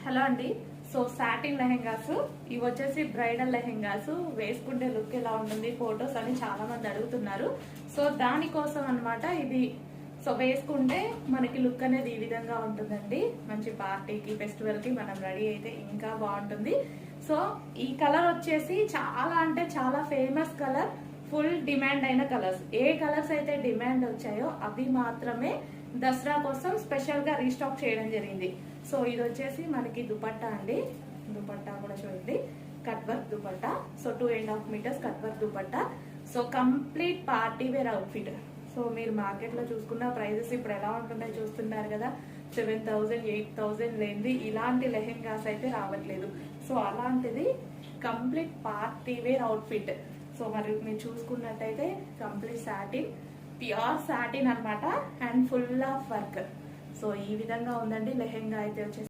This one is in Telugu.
హలో అండి. సో సాటిన్ లెహెంగాస్ ఇవి వచ్చేసి బ్రైడల్ లెహెంగాస్. వేసుకుంటే లుక్ ఎలా ఉంటుంది ఫొటోస్ అని చాలా మంది అడుగుతున్నారు. సో దానికోసం అన్నమాట ఇది. సో వేసుకుంటే మనకి లుక్ అనేది ఈ విధంగా ఉంటుందండి. మంచి పార్టీకి ఫెస్టివల్ కి మనం రెడీ అయితే ఇంకా బాగుంటుంది. సో ఈ కలర్ వచ్చేసి చాలా అంటే చాలా ఫేమస్ కలర్, ఫుల్ డిమాండ్ అయిన కలర్స్. ఏ కలర్స్ అయితే డిమాండ్ వచ్చాయో అవి మాత్రమే దసరా కోసం స్పెషల్ గా రీస్టాక్ చేయడం జరిగింది. సో ఇది వచ్చేసి మనకి దుపట్టా అండి. దుపట్టా కూడా చూడండి, cut work dupatta. So 2.5 metres cut work dupatta. So complete party wear outfit. So మీరు మార్కెట్ లో చూసుకున్న ప్రైజెస్ ఇప్పుడు ఎలా ఉంటున్నాయో చూస్తున్నారు కదా. 7,000 8,000 లేనిది ఇలాంటి లెహెంగాస్ అయితే రావట్లేదు. సో అలాంటిది complete party wear outfit. So మరి మీరు చూసుకున్నట్టయితే కంప్లీట్ సాటిన్, ప్యూర్ సాటిన్ అన్నమాట, and full of work. So ఈ విధంగా ఉందండి లెహెంగా అయితే వచ్చేసి.